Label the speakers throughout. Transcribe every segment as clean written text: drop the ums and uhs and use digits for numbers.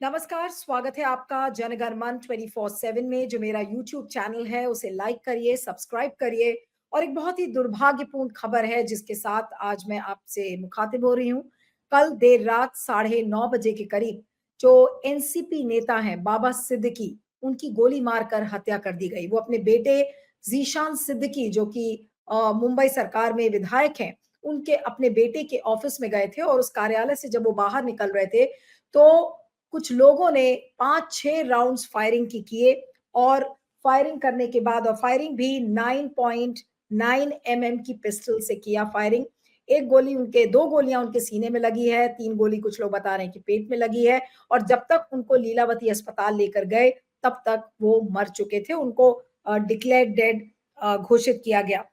Speaker 1: नमस्कार, स्वागत है आपका जनगण मन 24/7 में। जो मेरा यूट्यूब चैनल है उसे लाइक करिए, सब्सक्राइब करिए। और एक बहुत ही दुर्भाग्यपूर्ण खबर है जिसके साथ आज मैं आपसे मुखातिब हो रही हूँ। कल देर रात 9:30 बजे के करीब जो एनसीपी नेता हैं बाबा सिद्दीकी, उनकी गोली मारकर हत्या कर दी गई। वो अपने बेटे ज़ीशान सिद्दीकी जो कि मुंबई सरकार में विधायक हैं, उनके अपने बेटे के ऑफिस में गए थे और उस कार्यालय से जब वो बाहर निकल रहे थे तो कुछ लोगों ने 5-6 राउंड्स फायरिंग की किए और फायरिंग करने के बाद और फायरिंग भी 9.9 एमएम की पिस्टल से किया फायरिंग। एक गोली उनके 2 गोलियां उनके सीने में लगी है, 3 गोली कुछ लोग बता रहे हैं कि पेट में लगी है। और जब तक उनको लीलावती अस्पताल लेकर गए तब तक वो मर चुके थे। उनको डिक्लेयर्ड डेड घोषित किया गया।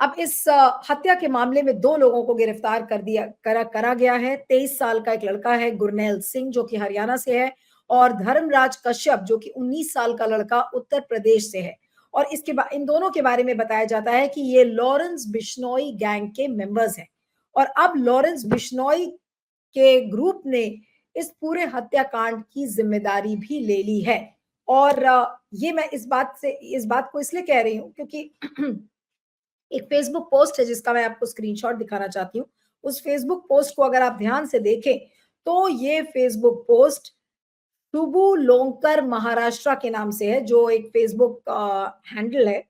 Speaker 1: अब इस हत्या के मामले में 2 लोगों को गिरफ्तार करा गया है। 23 साल का एक लड़का है गुरनैल सिंह जो कि हरियाणा से है और धर्मराज कश्यप जो कि 19 साल का लड़का उत्तर प्रदेश से है। और इन दोनों के बारे में बताया जाता है कि ये लॉरेंस बिश्नोई गैंग के मेंबर्स हैं। और अब लॉरेंस बिश्नोई के ग्रुप ने इस पूरे हत्याकांड की जिम्मेदारी भी ले ली है। और ये मैं इस बात को इसलिए कह रही हूँ क्योंकि एक फेसबुक पोस्ट है जिसका मैं आपको स्क्रीनशॉट दिखाना चाहती हूँ। उस फेसबुक पोस्ट को अगर आप ध्यान से देखें तो ये फेसबुक पोस्ट शुभू लोंकर महाराष्ट्र के नाम से है, जो एक फेसबुक हैंडल है।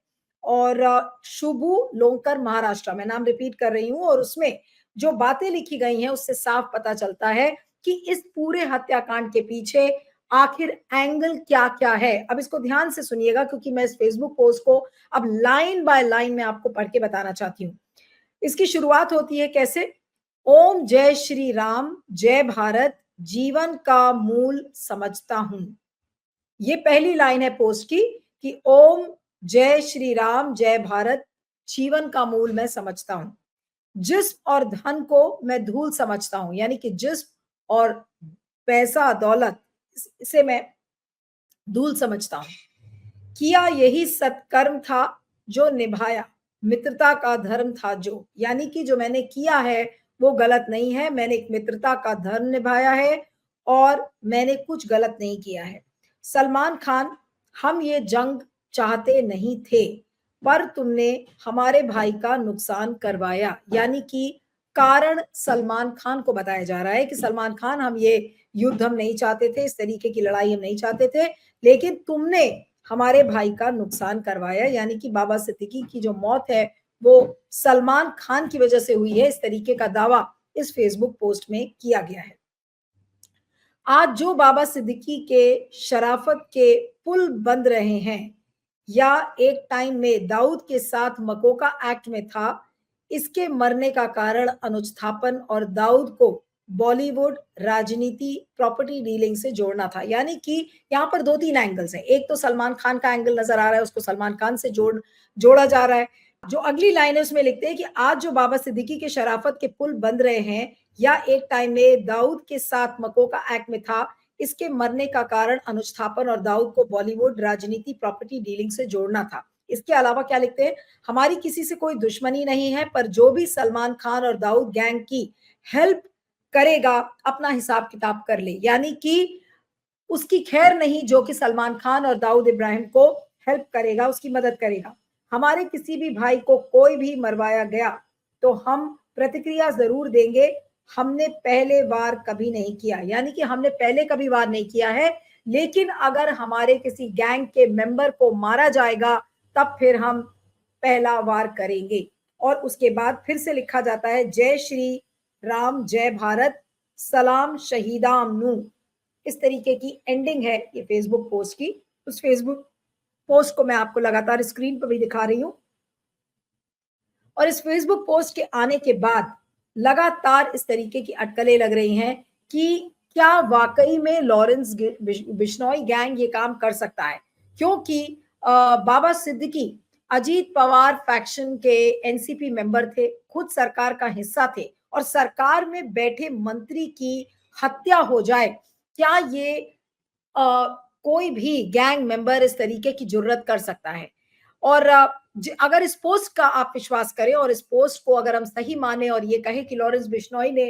Speaker 1: और शुभू लोंकर महाराष्ट्र, मैं नाम रिपीट कर रही हूँ। और उसमें जो बातें लिखी गई हैं उससे साफ पता चलता है कि इस पूरे हत्याकांड के पीछे आखिर एंगल क्या-क्या है। अब इसको ध्यान से सुनिएगा क्योंकि मैं इस फेसबुक पोस्ट को अब लाइन बाय लाइन में आपको पढ़ के बताना चाहती हूँ। इसकी शुरुआत होती है कैसे? ओम जय श्री राम, जय भारत, जीवन का मूल समझता हूँ। ये पहली लाइन है पोस्ट की कि ओम जय श्री राम, जय भारत, जीवन का मूल मैं समझता हूँ। जिस्म और धन को मैं धूल समझता हूँ, यानी कि जिस्म और पैसा, दौलत इसे मैं धूल समझता हूँ। किया यही सत्कर्म था जो निभाया, मित्रता का धर्म था जो, यानी कि जो मैंने किया है वो गलत नहीं है। मैंने एक मित्रता का धर्म निभाया है और मैंने कुछ गलत नहीं किया है। सलमान खान, हम ये जंग चाहते नहीं थे पर तुमने हमारे भाई का नुकसान करवाया, यानी कि कारण सलमान खान को बताया जा रहा है कि सलमान खान, हम ये युद्ध हम नहीं चाहते थे, इस तरीके की लड़ाई हम नहीं चाहते थे, लेकिन तुमने हमारे भाई का नुकसान करवाया। यानी कि बाबा सिद्दीकी की जो मौत है वो सलमान खान की वजह से हुई है, इस तरीके का दावा इस फेसबुक पोस्ट में किया गया है। आज जो बाबा सिद्दीकी के शराफत के पुल बंद रहे हैं या एक टाइम में दाऊद के साथ मकोका एक्ट में था, इसके मरने का कारण अनुज थापन और दाऊद को बॉलीवुड राजनीति प्रॉपर्टी डीलिंग से जोड़ना था। यानी कि यहाँ पर 2-3 एंगल्स हैं। एक तो सलमान खान का एंगल नजर आ रहा है, उसको सलमान खान से जोड़ा जा रहा है। जो अगली लाइन है उसमें लिखते हैं कि आज जो बाबा सिद्दीकी के शराफत के पुल बंद रहे हैं या एक टाइम में दाऊद के साथ मकोका एक्ट में था, इसके मरने का कारण अनुज थापन और दाऊद को बॉलीवुड राजनीति प्रॉपर्टी डीलिंग से जोड़ना था। इसके अलावा क्या लिखते हैं? हमारी किसी से कोई दुश्मनी नहीं है पर जो भी सलमान खान और दाऊद गैंग की हेल्प करेगा अपना हिसाब किताब कर ले। यानी कि उसकी खैर नहीं जो कि सलमान खान और दाऊद इब्राहिम को हेल्प करेगा, उसकी मदद करेगा। हमारे किसी भी भाई को कोई भी मरवाया गया तो हम प्रतिक्रिया जरूर देंगे। हमने पहले वार कभी नहीं किया, यानी कि हमने पहले कभी वार नहीं किया है, लेकिन अगर हमारे किसी गैंग के मेंबर को मारा जाएगा तब फिर हम पहला वार करेंगे। और उसके बाद फिर से लिखा जाता है जय श्री राम, जय भारत, सलाम शहीदाम नू। इस तरीके की एंडिंग है ये फेसबुक पोस्ट की। उस फेसबुक पोस्ट को मैं आपको लगातार स्क्रीन पर भी दिखा रही हूँ। और इस फेसबुक पोस्ट के आने के बाद लगातार इस तरीके की अटकलें लग रही हैं कि क्या वाकई में लॉरेंस बिश्नोई गैंग ये काम कर सकता है, क्योंकि बाबा सिद्दीकी अजीत पवार फैक्शन के एनसीपी मेंबर थे, खुद सरकार का हिस्सा थे और सरकार में बैठे मंत्री की हत्या हो जाए, क्या ये कोई भी गैंग मेंबर इस तरीके की जुर्रत कर सकता है? और अगर इस पोस्ट का आप विश्वास करें और इस पोस्ट को अगर हम सही माने और ये कहें कि लॉरेंस बिश्नोई ने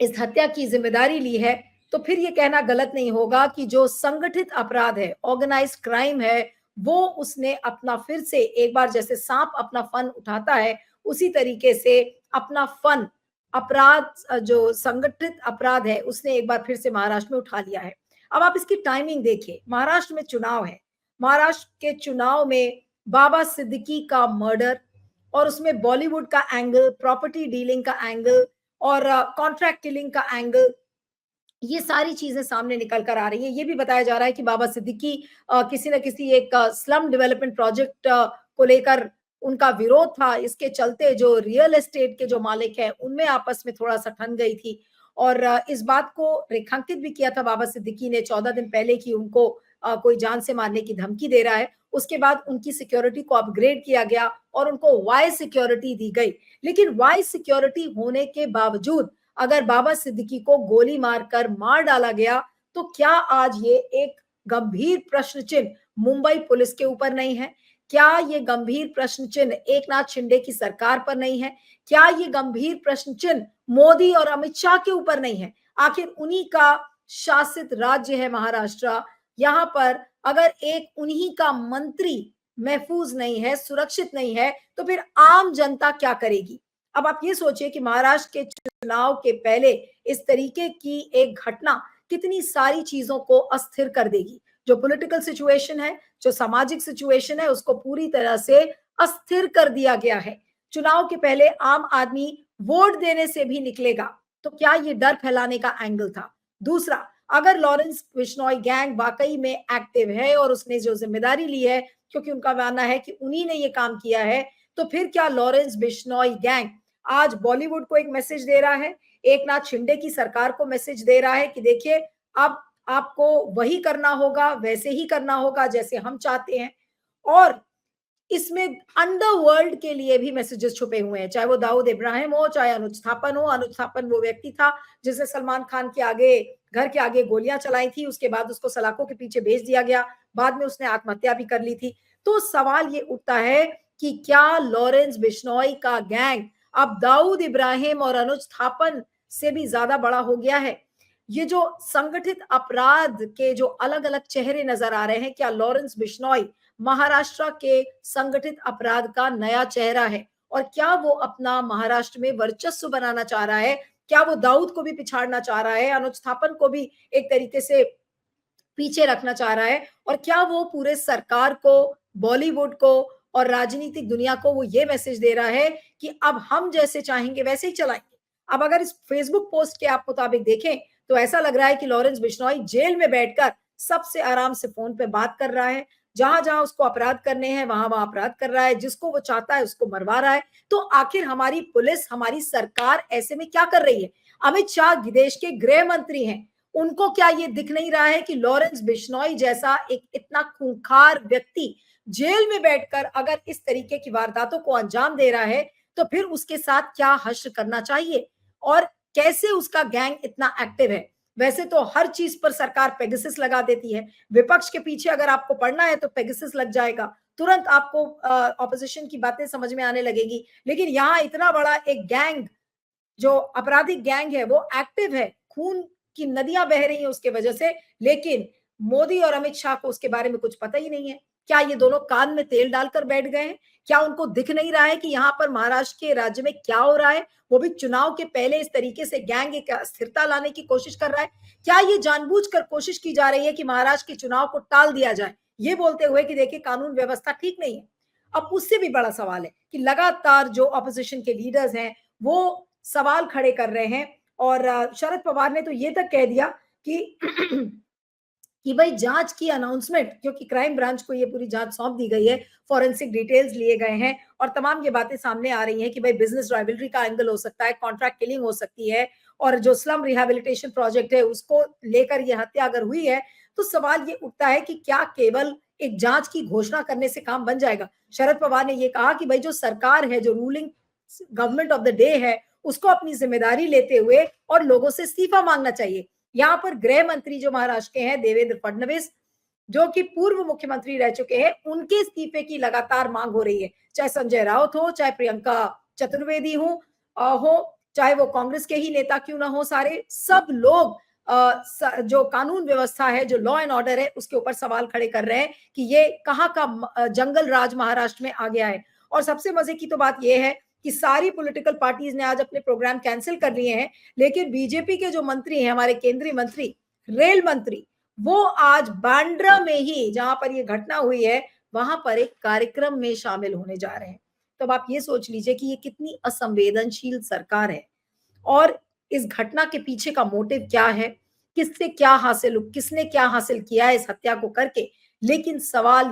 Speaker 1: इस हत्या की जिम्मेदारी ली है, तो फिर ये कहना गलत नहीं होगा कि जो संगठित अपराध है, ऑर्गेनाइज्ड क्राइम है, वो उसने अपना फिर से एक बार जैसे सांप अपना फन उठाता है, उसी तरीके से अपना फन अपराध जो संगठित अपराध है, उसने एक बार फिर से महाराष्ट्र में उठा लिया है। अब आप इसकी टाइमिंग देखिए, महाराष्ट्र में चुनाव है। महाराष्ट्र के चुनाव में बाबा सिद्दीकी का मर्डर और उसमें बॉलीवुड का एंगल, प्रॉपर्टी डीलिंग का एंगल और कॉन्ट्रैक्ट किलिंग का एंगल, ये सारी चीजें सामने निकल कर आ रही है। ये भी बताया जा रहा है कि बाबा सिद्दीकी किसी न किसी एक स्लम डेवलपमेंट प्रोजेक्ट को लेकर उनका विरोध था। इसके चलते जो रियल एस्टेट के जो मालिक हैं, उनमें आपस में थोड़ा-सा ठन गई थी और इस बात को रेखांकित भी किया था बाबा सिद्दीकी ने 14 दिन पहले कि उनको कोई जान से मारने की धमकी दे रहा है। उसके बाद उनकी सिक्योरिटी को अपग्रेड किया गया और उनको वाई सिक्योरिटी दी गई। लेकिन वाई सिक्योरिटी होने के बावजूद अगर बाबा सिद्दीकी को गोली मारकर मार डाला गया, तो क्या आज ये एक गंभीर प्रश्न चिन्ह मुंबई पुलिस के ऊपर नहीं है? क्या ये गंभीर प्रश्न चिन्ह एकनाथ शिंदे की सरकार पर नहीं है? क्या ये गंभीर प्रश्न चिन्ह मोदी और अमित शाह के ऊपर नहीं है? आखिर उन्हीं का शासित राज्य है महाराष्ट्र। यहाँ पर अगर एक उन्हीं का मंत्री महफूज नहीं है, सुरक्षित नहीं है, तो फिर आम जनता क्या करेगी? अब आप ये सोचिए कि महाराष्ट्र के चुनाव के पहले इस तरीके की एक घटना कितनी सारी चीजों को अस्थिर कर देगी। जो पॉलिटिकल सिचुएशन है, जो सामाजिक सिचुएशन है, उसको पूरी तरह से अस्थिर कर दिया गया है। चुनाव के पहले आम आदमी वोट देने से भी निकलेगा, तो क्या ये डर फैलाने का एंगल था? दूसरा, अगर लॉरेंस बिश्नोई गैंग वाकई में एक्टिव है और उसने जो जिम्मेदारी ली है, क्योंकि उनका मानना है कि उन्हीं ने ये काम किया है, तो फिर क्या लॉरेंस बिश्नोई गैंग आज बॉलीवुड को एक मैसेज दे रहा है, एकनाथ शिंदे की सरकार को मैसेज दे रहा है कि देखिए अब आपको वही करना होगा, वैसे ही करना होगा जैसे हम चाहते हैं। और इसमें अंडरवर्ल्ड के लिए भी मैसेजेस छुपे हुए हैं, चाहे वो दाऊद इब्राहिम हो, चाहे अनुज थापन हो। अनुज थापन वो व्यक्ति था जिसने सलमान खान के आगे घर के आगे गोलियां चलाई थी, उसके बाद उसको सलाखों के पीछे भेज दिया गया, बाद में उसने आत्महत्या भी कर ली थी। तो सवाल ये उठता है कि क्या लॉरेंस बिश्नोई का गैंग अब दाऊद इब्राहिम और अनुज थापन से भी ज्यादा बड़ा हो गया है? ये जो संगठित अपराध के जो अलग अलग चेहरे नजर आ रहे हैं, क्या लॉरेंस बिश्नोई महाराष्ट्र के संगठित अपराध का नया चेहरा है? और क्या वो अपना महाराष्ट्र में वर्चस्व बनाना चाह रहा है? क्या वो दाऊद को भी पिछाड़ना चाह रहा है, अनुज थापन को भी एक तरीके से पीछे रखना चाह रहा है? और क्या वो पूरे सरकार को, बॉलीवुड को और राजनीतिक दुनिया को वो ये मैसेज दे रहा है कि अब हम जैसे चाहेंगे वैसे ही चलाएंगे? अब अगर इस फेसबुक पोस्ट के आप मुताबिक देखें, तो ऐसा लग रहा है कि लॉरेंस बिश्नोई जेल में बैठकर सबसे आराम से फोन पे बात कर रहा है। जहां जहां उसको अपराध करने हैं, वहां वहां अपराध कर रहा है, जिसको वो चाहता है उसको मरवा रहा है। तो आखिर हमारी पुलिस, हमारी सरकार ऐसे में क्या कर रही है? अमित शाह देश के गृह मंत्री हैं, उनको क्या ये दिख नहीं रहा है कि लॉरेंस बिश्नोई जैसा एक इतना खूंखार व्यक्ति जेल में बैठकर अगर इस तरीके की वारदातों को अंजाम दे रहा है, तो फिर उसके साथ क्या हश्र करना चाहिए और कैसे उसका गैंग इतना एक्टिव है? वैसे तो हर चीज पर सरकार पेगासस लगा देती है। विपक्ष के पीछे अगर आपको पड़ना है तो पेगासस लग जाएगा, तुरंत आपको ऑपोजिशन की बातें समझ में आने लगेगी। लेकिन यहाँ इतना बड़ा एक गैंग, जो आपराधिक गैंग है, वो एक्टिव है, खून की नदियां बह रही हैं उसके वजह से, लेकिन मोदी और अमित शाह को उसके बारे में कुछ पता ही नहीं है। क्या ये दोनों कान में तेल डालकर बैठ गए हैं? क्या उनको दिख नहीं रहा है कि यहाँ पर महाराष्ट्र के राज्य में क्या हो रहा है? वो भी चुनाव के पहले इस तरीके से गैंग एक स्थिरता लाने की कोशिश कर रहा है। क्या ये जानबूझकर कोशिश की जा रही है कि महाराष्ट्र के चुनाव को टाल दिया जाए, ये बोलते हुए कि देखिए कानून व्यवस्था ठीक नहीं है? अब उससे भी बड़ा सवाल है कि लगातार जो ऑपोजिशन के लीडर्स हैं, वो सवाल खड़े कर रहे हैं और शरद पवार ने तो ये तक कह दिया कि कि भाई जांच की अनाउंसमेंट, क्योंकि क्राइम ब्रांच को ये पूरी जांच सौंप दी गई है, फॉरेंसिक डिटेल्स लिए गए हैं और तमाम ये बातें सामने आ रही हैं कि भाई बिजनेस राइवलरी का एंगल हो सकता है, कॉन्ट्रैक्ट किलिंग हो सकती है और जो स्लम रिहैबिलिटेशन प्रोजेक्ट है उसको लेकर ये हत्या अगर हुई है, तो सवाल ये उठता है कि क्या केवल एक जांच की घोषणा करने से काम बन जाएगा? शरद पवार ने ये कहा कि भाई जो सरकार है, जो ruling government of the day है, उसको अपनी जिम्मेदारी लेते हुए और लोगों से इस्तीफा मांगना चाहिए। यहाँ पर गृह मंत्री जो महाराष्ट्र के हैं, देवेंद्र फडणवीस, जो कि पूर्व मुख्यमंत्री रह चुके हैं, उनके इस्तीफे की लगातार मांग हो रही है। चाहे संजय राउत हो, चाहे प्रियंका चतुर्वेदी हो, चाहे वो कांग्रेस के ही नेता क्यों ना हो, सारे सब लोग जो कानून व्यवस्था है, जो लॉ एंड ऑर्डर है, उसके ऊपर सवाल खड़े कर रहे हैं कि ये कहाँ का जंगल राज महाराष्ट्र में आ गया है। और सबसे मजे की तो बात यह है कि सारी पॉलिटिकल पार्टीज ने आज अपने प्रोग्राम कैंसिल कर लिए हैं, लेकिन बीजेपी के जो मंत्री हैं, हमारे केंद्रीय मंत्री, रेल मंत्री, वो आज बांद्रा में ही, जहां पर ये घटना हुई है, वहां पर एक कार्यक्रम में शामिल होने जा रहे हैं। तो अब आप ये सोच लीजिए कि ये कितनी असंवेदनशील सरकार है और इस घटना के पीछे का मोटिव क्या है, किससे क्या हासिल, किसने क्या हासिल किया है इस हत्या को करके। लेकिन सवाल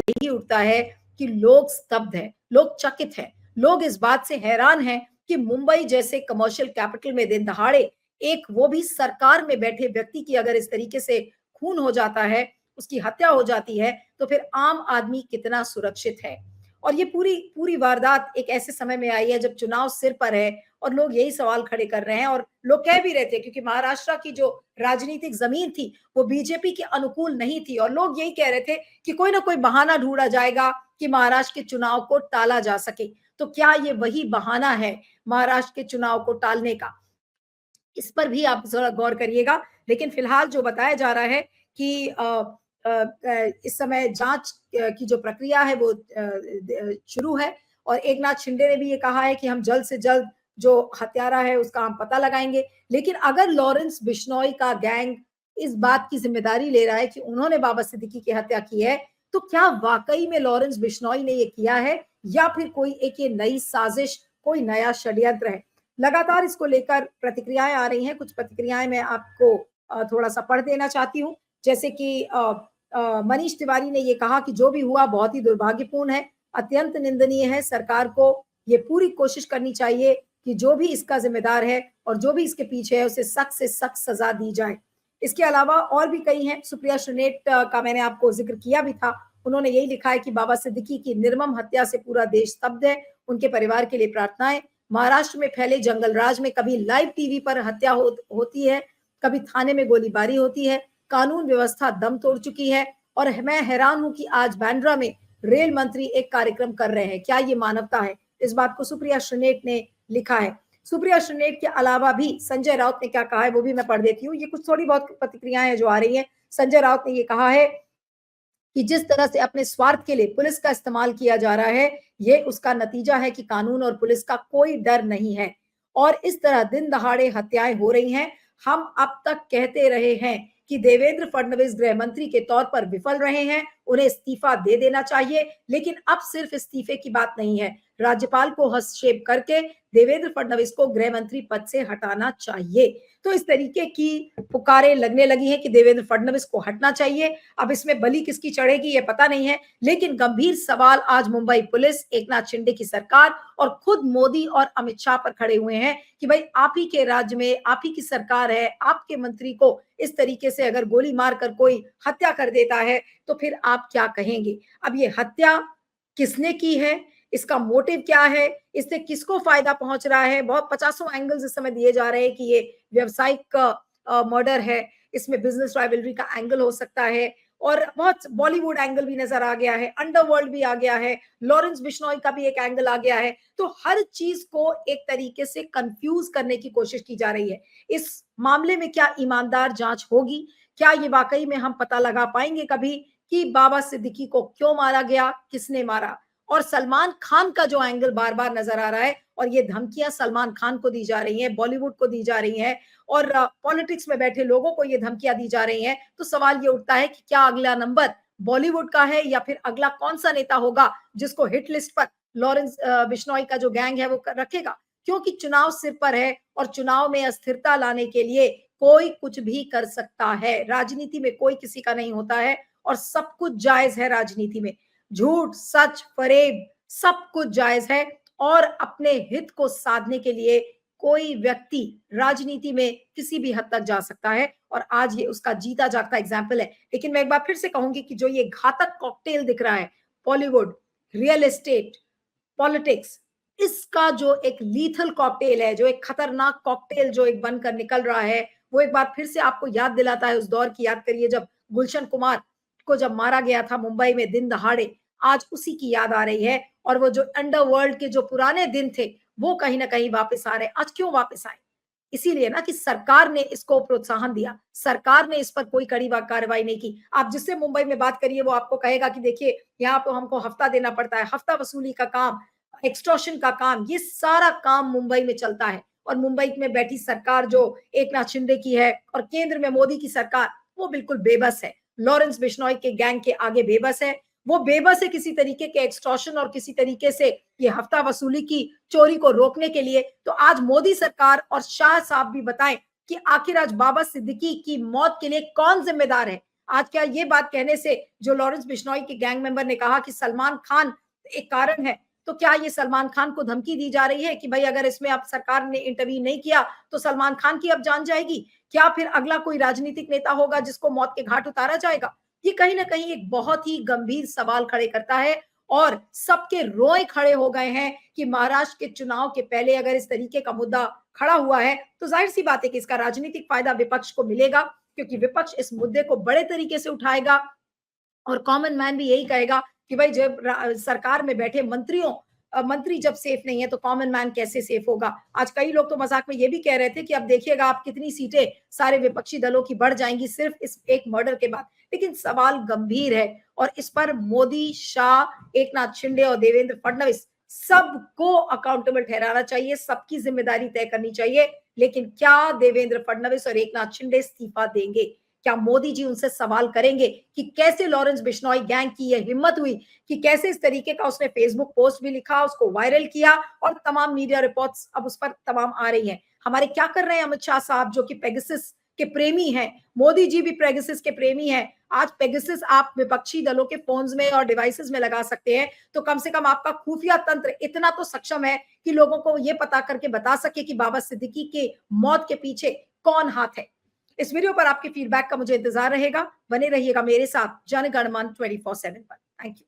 Speaker 1: यही उठता है कि लोग स्तब्ध हैं, लोग चकित हैं, लोग इस बात से हैरान हैं कि मुंबई जैसे कमर्शियल कैपिटल में दिन दहाड़े एक, वो भी सरकार में बैठे व्यक्ति की अगर इस तरीके से खून हो जाता है, उसकी हत्या हो जाती है, तो फिर आम आदमी कितना सुरक्षित है। और ये पूरी पूरी वारदात एक ऐसे समय में आई है जब चुनाव सिर पर है और लोग यही सवाल खड़े कर रहे हैं और लोग कह भी रहे थे, क्योंकि महाराष्ट्र की जो राजनीतिक जमीन थी वो बीजेपी के अनुकूल नहीं थी और लोग यही कह रहे थे कि कोई ना कोई बहाना ढूंढा जाएगा कि महाराष्ट्र के चुनाव को टाला जा सके। तो क्या ये वही बहाना है महाराष्ट्र के चुनाव को टालने का? इस पर भी आप जरा गौर करिएगा। लेकिन फिलहाल जो बताया जा रहा है कि इस समय जांच की जो प्रक्रिया है वो शुरू है और एकनाथ शिंदे ने भी ये कहा है कि हम जल्द से जल्द जो हत्यारा है उसका हम पता लगाएंगे। लेकिन अगर लॉरेंस बिश्नोई का गैंग इस बात की जिम्मेदारी ले रहा है कि उन्होंने बाबा सिद्दीकी की हत्या की है, तो क्या वाकई में लॉरेंस बिश्नोई ने ये किया है या फिर कोई एक ये नई साजिश, कोई नया षड्यंत्र है? लगातार इसको लेकर प्रतिक्रियाएं आ रही हैं। कुछ प्रतिक्रियाएं मैं आपको थोड़ा सा पढ़ देना चाहती हूँ। जैसे कि मनीष तिवारी ने ये कहा कि जो भी हुआ बहुत ही दुर्भाग्यपूर्ण है, अत्यंत निंदनीय है। सरकार को ये पूरी कोशिश करनी चाहिए कि जो भी इसका जिम्मेदार है और जो भी इसके पीछे है उसे सख्त से सख्त सजा दी जाए। इसके अलावा और भी कई हैं। सुप्रिया श्रीनेट का मैंने आपको जिक्र किया भी था। उन्होंने यही लिखा है कि बाबा सिद्दीकी की निर्मम हत्या से पूरा देश स्तब्ध है, उनके परिवार के लिए प्रार्थनाएं। महाराष्ट्र में फैले जंगल राज में कभी लाइव टीवी पर हत्या होती है, कभी थाने में गोलीबारी होती है, कानून व्यवस्था दम तोड़ चुकी है और मैं हैरान हूं कि आज बांद्रा में रेल मंत्री एक कार्यक्रम कर रहे हैं। क्या ये मानवता है? इस बात को सुप्रिया श्रीनेट ने लिखा है। सुप्रिया श्रीनेट के अलावा भी संजय राउत ने क्या कहा है वो भी मैं पढ़ देती हूँ। ये कुछ थोड़ी बहुत प्रतिक्रियाएं जो आ रही हैं। संजय राउत ने ये कहा है कि जिस तरह से अपने स्वार्थ के लिए पुलिस का इस्तेमाल किया जा रहा है, ये उसका नतीजा है कि कानून और पुलिस का कोई डर नहीं है और इस तरह दिन दहाड़े हत्याएं हो रही हैं। हम अब तक कहते रहे हैं कि देवेंद्र फडणवीस गृह मंत्री के तौर पर विफल रहे हैं, उन्हें इस्तीफा दे देना चाहिए। लेकिन अब सिर्फ इस्तीफे की बात नहीं है, राज्यपाल को हस्तक्षेप करके देवेंद्र फडणवीस को गृह मंत्री पद से हटाना चाहिए। तो इस तरीके की पुकारें लगने लगी हैं कि देवेंद्र फडणवीस को हटना चाहिए। अब इसमें बलि किसकी चढ़ेगी ये पता नहीं है, लेकिन गंभीर सवाल आज मुंबई पुलिस, एकनाथ शिंदे की सरकार और खुद मोदी और अमित शाह पर खड़े हुए हैं कि भाई आप ही के राज्य में आप ही की सरकार है, आपके मंत्री को इस तरीके से अगर गोली मारकर कोई हत्या कर देता है तो फिर आप क्या कहेंगे? अब ये हत्या किसने की है, इसका मोटिव क्या है, इससे किसको फायदा पहुंच रहा है? बहुत पचासों एंगल्स इस समय दिए जा रहे हैं कि ये व्यावसायिक मर्डर है, इसमें बिजनेस राइवलरी का एंगल हो सकता है और बहुत बॉलीवुड एंगल भी नजर आ गया है, अंडरवर्ल्ड भी आ गया है, लॉरेंस बिश्नोई का भी एक एंगल आ गया है। तो हर चीज को एक तरीके से कंफ्यूज करने की कोशिश की जा रही है। इस मामले में क्या ईमानदार जांच होगी? क्या ये वाकई में हम पता लगा पाएंगे कभी कि बाबा सिद्दीकी को क्यों मारा गया, किसने मारा? और सलमान खान का जो एंगल बार बार नजर आ रहा है और ये धमकियां सलमान खान को दी जा रही हैं, बॉलीवुड को दी जा रही हैं और पॉलिटिक्स में बैठे लोगों को ये धमकियां दी जा रही हैं, तो सवाल ये उठता है कि क्या अगला नंबर बॉलीवुड का है या फिर अगला कौन सा नेता होगा जिसको हिट लिस्ट पर लॉरेंस बिश्नोई का जो गैंग है वो रखेगा? क्योंकि चुनाव सिर पर है और चुनाव में अस्थिरता लाने के लिए कोई कुछ भी कर सकता है। राजनीति में कोई किसी का नहीं होता है और सब कुछ जायज है राजनीति में। झूठ, सच, फरेब सब कुछ जायज है और अपने हित को साधने के लिए कोई व्यक्ति राजनीति में किसी भी हद तक जा सकता है और आज ये उसका जीता जागता एग्जाम्पल है। लेकिन मैं एक बार फिर से कहूंगी कि जो ये घातक कॉकटेल दिख रहा है, बॉलीवुड, रियल एस्टेट, पॉलिटिक्स, इसका जो एक लीथल कॉकटेल है, जो एक खतरनाक कॉकटेल जो एक बनकर निकल रहा है, वो एक बार फिर से आपको याद दिलाता है उस दौर की। याद करिए जब गुलशन कुमार को जब मारा गया था मुंबई में दिन दहाड़े, आज उसी की याद आ रही है और वो जो अंडरवर्ल्ड के जो पुराने दिन थे वो कहीं न कहीं वापस आ रहे हैं। आज क्यों वापस आए? इसीलिए ना कि सरकार ने इसको प्रोत्साहन दिया, सरकार ने इस पर कोई कड़ी वा कार्रवाई नहीं की। आप जिससे मुंबई में बात करिए वो आपको कहेगा कि देखिए यहाँ तो हमको हफ्ता देना पड़ता है, हफ्ता वसूली का काम, एक्सटॉर्शन का काम, ये सारा काम मुंबई में चलता है। और मुंबई में बैठी सरकार जो एकनाथ शिंदे की है और केंद्र में मोदी की सरकार, वो बिल्कुल बेबस है। लॉरेंस बिश्नोई के गैंग के आगे बेबस है। वो बेबस है किसी तरीके के एक्सटॉर्शन और किसी तरीके से ये हफ्ता वसूली की चोरी को रोकने के लिए। तो आज मोदी सरकार और शाह साहब भी बताएं कि आखिर आज बाबा सिद्दीकी की मौत के लिए कौन जिम्मेदार है? आज क्या ये बात कहने से जो लॉरेंस बिश्नोई के गैंग मेंबर ने कहा कि सलमान खान एक कारण है, तो क्या ये सलमान खान को धमकी दी जा रही है कि भाई अगर इसमें अब सरकार ने इंटरवीन नहीं किया तो सलमान खान की अब जान जाएगी? क्या फिर अगला कोई राजनीतिक नेता होगा जिसको मौत के घाट उतारा जाएगा? ये कहीं ना कहीं एक बहुत ही गंभीर सवाल खड़े करता है और सबके रोए खड़े हो गए हैं कि महाराष्ट्र के चुनाव के पहले अगर इस तरीके का मुद्दा खड़ा हुआ है तो जाहिर सी बात है कि इसका राजनीतिक फायदा विपक्ष को मिलेगा, क्योंकि विपक्ष इस मुद्दे को बड़े तरीके से उठाएगा और कॉमन मैन भी यही कहेगा कि भाई जब सरकार में बैठे मंत्री जब सेफ नहीं है तो कॉमन मैन कैसे सेफ होगा? आज कई लोग तो मजाक में ये भी कह रहे थे कि अब देखिएगा आप कितनी सीटें सारे विपक्षी दलों की बढ़ जाएंगी सिर्फ इस एक मर्डर के बाद। लेकिन सवाल गंभीर है और इस पर मोदी, शाह, एकनाथ शिंदे और देवेंद्र फडणवीस सबको अकाउंटेबल ठहराना चाहिए, सबकी जिम्मेदारी तय करनी चाहिए। लेकिन क्या देवेंद्र फडणवीस और एकनाथ शिंदे इस्तीफा देंगे? क्या मोदी जी उनसे सवाल करेंगे कि कैसे लॉरेंस बिश्नोई गैंग की यह हिम्मत हुई कि कैसे इस तरीके का उसने फेसबुक पोस्ट भी लिखा, उसको वायरल किया और तमाम मीडिया रिपोर्ट्स अब उस पर तमाम आ रही हैं। हमारे क्या कर रहे हैं अमित शाह साहब जो कि पेगासस के प्रेमी हैं, मोदी जी भी पेगासस के प्रेमी हैं। आज पेगासस आप विपक्षी दलों के फोन्स में और डिवाइसेस में लगा सकते हैं, तो कम से कम आपका खुफिया तंत्र इतना तो सक्षम है कि लोगों को ये पता करके बता सके कि बाबा सिद्दीकी के मौत के पीछे कौन हाथ है। इस वीडियो पर आपके फीडबैक का मुझे इंतजार रहेगा। बने रहिएगा मेरे साथ जनगणमन 24/7 पर। Thank you.